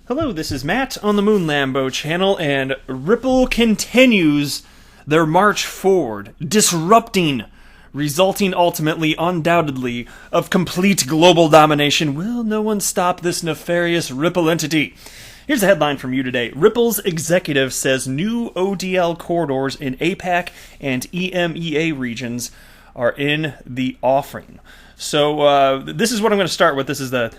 Hello, this is Matt on the Moon Lambo channel, and Ripple continues their march forward, disrupting, resulting ultimately, undoubtedly, of complete global domination. Will no one stop this nefarious Ripple entity? Here's a headline from you today. Ripple's executive says new ODL corridors in APAC and EMEA regions are in the offering. So this is what I'm going to start with. This is the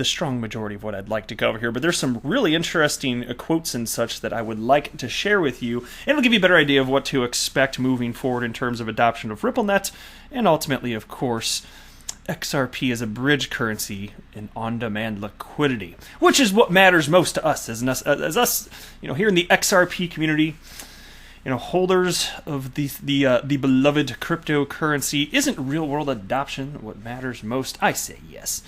strong majority of what I'd like to cover here, but there's some really interesting quotes and such that I would like to share with you, and it'll give you a better idea of what to expect moving forward in terms of adoption of RippleNet, and ultimately, of course, XRP as a bridge currency and on-demand liquidity, which is what matters most to us as us, here in the XRP community. Holders of the beloved cryptocurrency. Isn't real-world adoption what matters most? I say yes.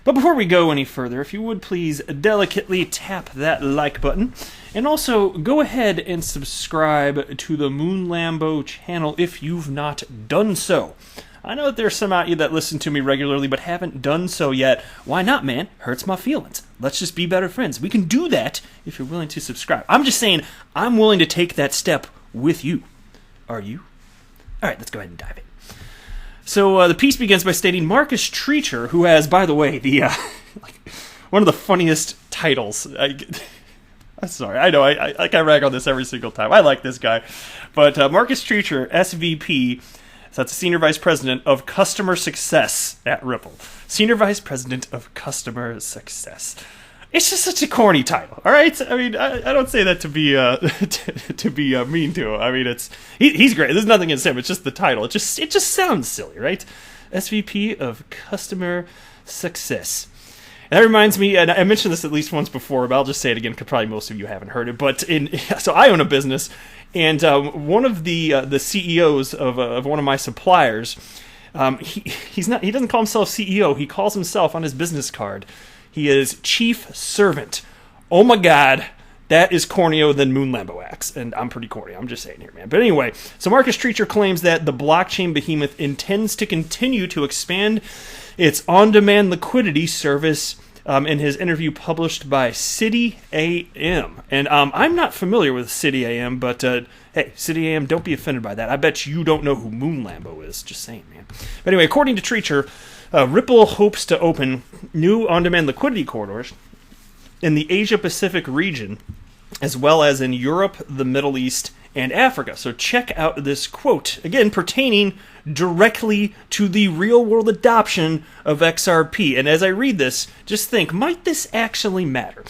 But before we go any further, if you would please delicately tap that like button, and also go ahead and subscribe to the Moon Lambo channel if you've not done so. I know that there's some out you that listen to me regularly but haven't done so yet. Why not, man? Hurts my feelings. Let's just be better friends. We can do that if you're willing to subscribe. I'm just saying, I'm willing to take that step with you. Are you? All right, let's go ahead and dive in. So the piece begins by stating Marcus Treacher, who has, by the way, the one of the funniest titles. I'm sorry, I know I rag on this every single time. I like this guy, but Marcus Treacher, SVP, so that's Senior Vice President of Customer Success at Ripple. Senior Vice President of Customer Success. It's just such a corny title, all right? I mean, I don't say that to be to be mean to him. I mean, he's great. There's nothing against him. It's just the title. It just sounds silly, right? SVP of Customer Success. And that reminds me, and I mentioned this at least once before, but I'll just say it again because probably most of you haven't heard it. But so I own a business, and one of the CEOs of one of my suppliers, he doesn't call himself CEO. He calls himself on his business card, he is Chief Servant. Oh my God, that is cornier than Moon Lambo acts, and I'm pretty corny. I'm just saying here, man. But anyway, so Marcus Treacher claims that the blockchain behemoth intends to continue to expand its on-demand liquidity service in his interview published by City AM. And I'm not familiar with City AM, but hey, City AM, don't be offended by that. I bet you don't know who Moon Lambo is. Just saying, man. But anyway, according to Treacher, Ripple hopes to open new on-demand liquidity corridors in the Asia-Pacific region, as well as in Europe, the Middle East, and Africa. So check out this quote, again, pertaining directly to the real-world adoption of XRP. And as I read this, just think, might this actually matter?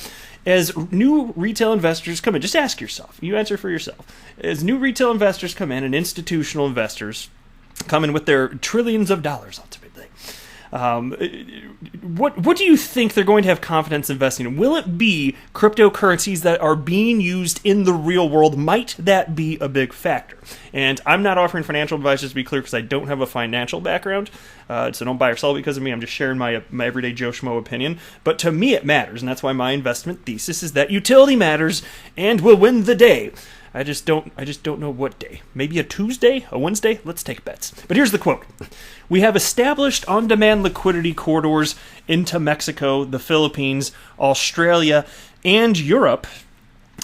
As new retail investors come in, just ask yourself, you answer for yourself. As new retail investors come in and institutional investors come in with their trillions of dollars ultimately, what do you think they're going to have confidence investing in? Will it be cryptocurrencies that are being used in the real world? Might that be a big factor? And I'm not offering financial advice, just to be clear, because I don't have a financial background. So don't buy or sell because of me. I'm just sharing my everyday Joe Schmo opinion. But to me, it matters, and that's why my investment thesis is that utility matters and will win the day. I just don't know what day. Maybe a Tuesday, a Wednesday? Let's take bets. But here's the quote. We have established on-demand liquidity corridors into Mexico, the Philippines, Australia, and Europe,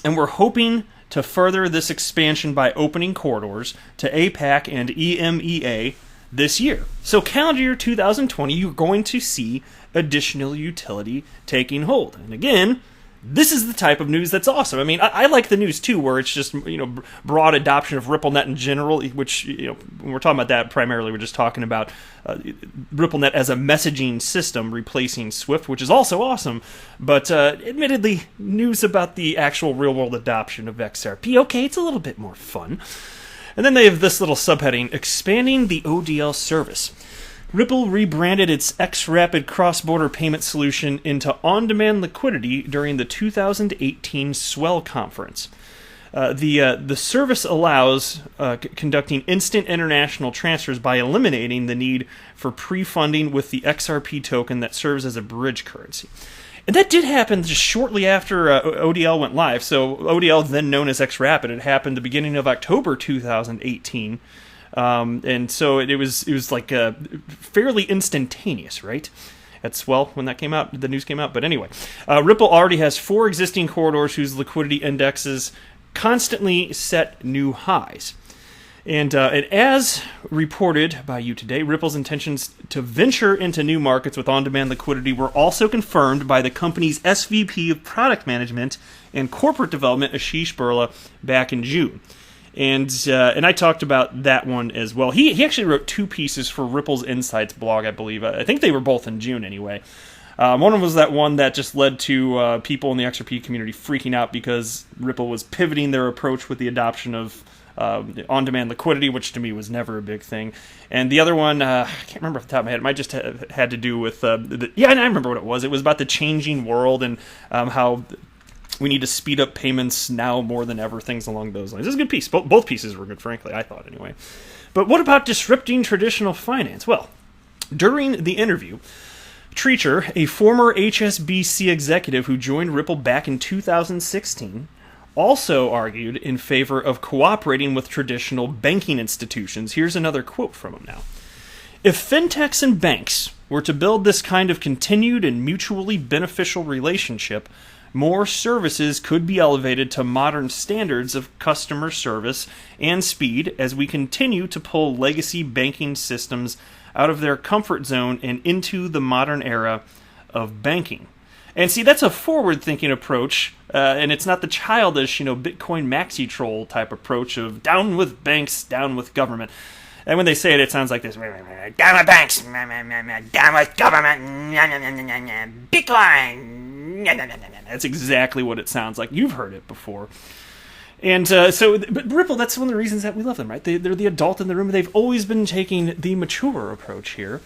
and we're hoping to further this expansion by opening corridors to APAC and EMEA this year. So calendar year 2020, you're going to see additional utility taking hold. And again, this is the type of news that's awesome. I mean, I like the news too, where it's just broad adoption of RippleNet in general. Which when we're talking about that, primarily we're just talking about RippleNet as a messaging system replacing Swift, which is also awesome. But admittedly, news about the actual real world adoption of XRP, okay, it's a little bit more fun. And then they have this little subheading: expanding the ODL service. Ripple rebranded its XRapid cross-border payment solution into on-demand liquidity during the 2018 Swell conference. The service allows conducting instant international transfers by eliminating the need for pre-funding with the XRP token that serves as a bridge currency. And that did happen just shortly after ODL went live. So ODL, then known as XRapid, it happened the beginning of October 2018. And so it was like fairly instantaneous, right? at Swell when that came out, the news came out. But anyway, Ripple already has 4 existing corridors whose liquidity indexes constantly set new highs. And as reported by you today, Ripple's intentions to venture into new markets with on-demand liquidity were also confirmed by the company's SVP of Product Management and Corporate Development, Ashish Burla, back in June. And I talked about that one as well. He actually wrote 2 pieces for Ripple's Insights blog, I believe. I think they were both in June anyway. One of them was that one that just led to people in the XRP community freaking out because Ripple was pivoting their approach with the adoption of on-demand liquidity, which to me was never a big thing. And the other one, I can't remember off the top of my head. It might just have had to do with and I remember what it was. It was about the changing world and how we need to speed up payments now more than ever, things along those lines. It was a good piece. Both pieces were good, frankly, I thought anyway. But what about disrupting traditional finance? Well, during the interview, Treacher, a former HSBC executive who joined Ripple back in 2016, also argued in favor of cooperating with traditional banking institutions. Here's another quote from him now. If fintechs and banks were to build this kind of continued and mutually beneficial relationship, more services could be elevated to modern standards of customer service and speed as we continue to pull legacy banking systems out of their comfort zone and into the modern era of banking. And see, that's a forward-thinking approach, and it's not the childish, Bitcoin maxi troll type approach of down with banks, down with government. And when they say it, it sounds like this: down with banks, down with government, Bitcoin. That's exactly what it sounds like. You've heard it before. And but Ripple, that's one of the reasons that we love them, right? They're the adult in the room. They've always been taking the mature approach here,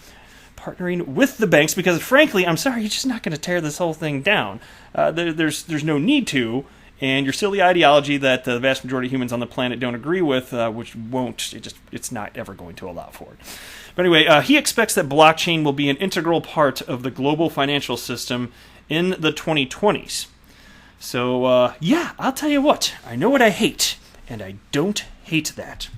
partnering with the banks, because frankly, I'm sorry, you're just not going to tear this whole thing down. There's no need to, and your silly ideology that the vast majority of humans on the planet don't agree with, which it's not ever going to allow for it. But anyway, he expects that blockchain will be an integral part of the global financial system in the 2020s. So, I'll tell you what, I know what I hate, and I don't hate that.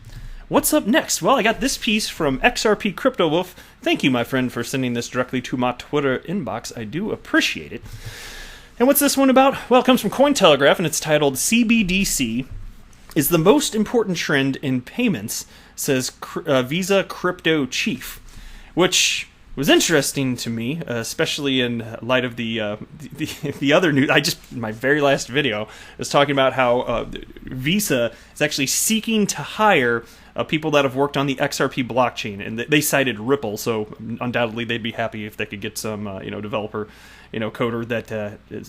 What's up next? Well, I got this piece from XRP Crypto Wolf. Thank you, my friend, for sending this directly to my Twitter inbox. I do appreciate it. And what's this one about? Well, it comes from Cointelegraph, and it's titled CBDC is the most important trend in payments, says Visa Crypto Chief, which was interesting to me, especially in light of the other news. My very last video was talking about how Visa is actually seeking to hire people that have worked on the XRP blockchain, and they cited Ripple, so undoubtedly they'd be happy if they could get some developer, coder that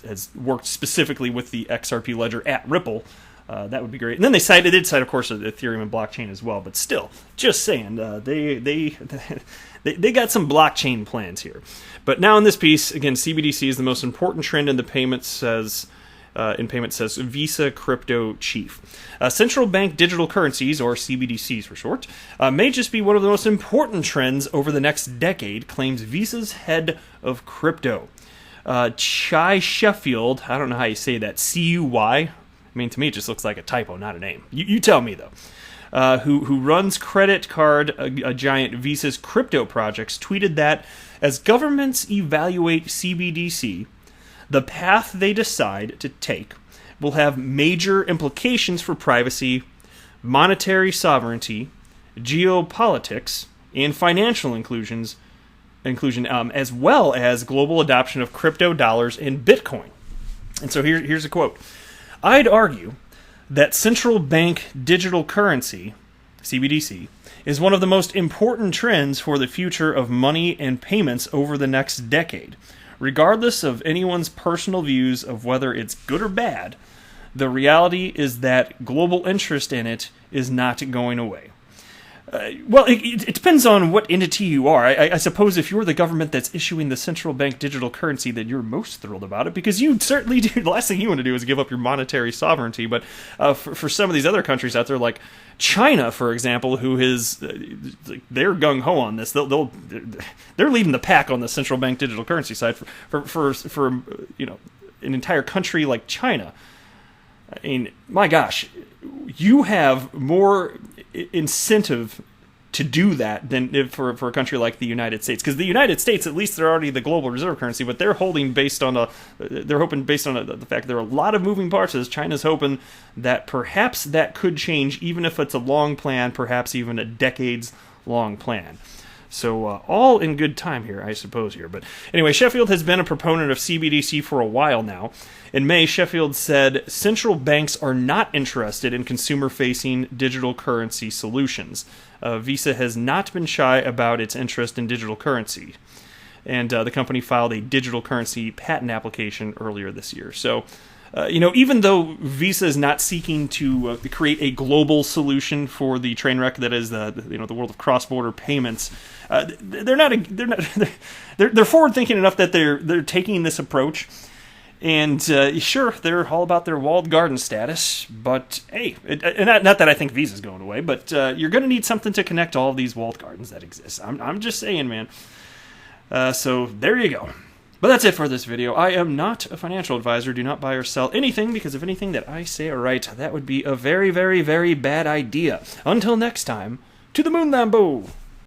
has worked specifically with the XRP ledger at Ripple. That would be great. And then they did cite, of course, Ethereum and blockchain as well. But still, just saying, they got some blockchain plans here. But now in this piece, again, CBDC is the most important trend in the payments, says Visa Crypto Chief. Central bank digital currencies, or CBDCs for short, may just be one of the most important trends over the next decade, claims Visa's head of crypto. Chai Sheffield, I don't know how you say that, C-U-Y. I mean, to me, it just looks like a typo, not a name. You tell me, though. Who runs credit card a giant Visa's crypto projects, tweeted that as governments evaluate CBDC, the path they decide to take will have major implications for privacy, monetary sovereignty, geopolitics, and financial inclusion, as well as global adoption of crypto dollars and Bitcoin. And so here's a quote. I'd argue that central bank digital currency, CBDC, is one of the most important trends for the future of money and payments over the next decade. Regardless of anyone's personal views of whether it's good or bad, the reality is that global interest in it is not going away. It depends on what entity you are. I suppose if you're the government that's issuing the central bank digital currency, then you're most thrilled about it, because you certainly do. The last thing you want to do is give up your monetary sovereignty. But for some of these other countries out there, like China, for example, who is they're gung ho on this. They're leading the pack on the central bank digital currency side. For an entire country like China, I mean, my gosh, you have more incentive to do that than for a country like the United States, because the United States, at least, they're already the global reserve currency, but they're holding based on the fact there are a lot of moving parts. As China's hoping that perhaps that could change, even if it's a long plan, perhaps even a decades long plan. So all in good time here, I suppose here. But anyway, Sheffield has been a proponent of CBDC for a while now. In May, Sheffield said central banks are not interested in consumer-facing digital currency solutions. Visa has not been shy about its interest in digital currency. And the company filed a digital currency patent application earlier this year. So, even though Visa is not seeking to create a global solution for the train wreck that is the world of cross-border payments, they're forward thinking enough that they're taking this approach. And sure, they're all about their walled garden status, but hey, not that I think Visa's going away, but you're going to need something to connect all of these walled gardens that exist. I'm just saying, man. So there you go. But that's it for this video. I am not a financial advisor. Do not buy or sell anything, because if anything that I say or write, that would be a very, very, very bad idea. Until next time, to the moon, Lambo!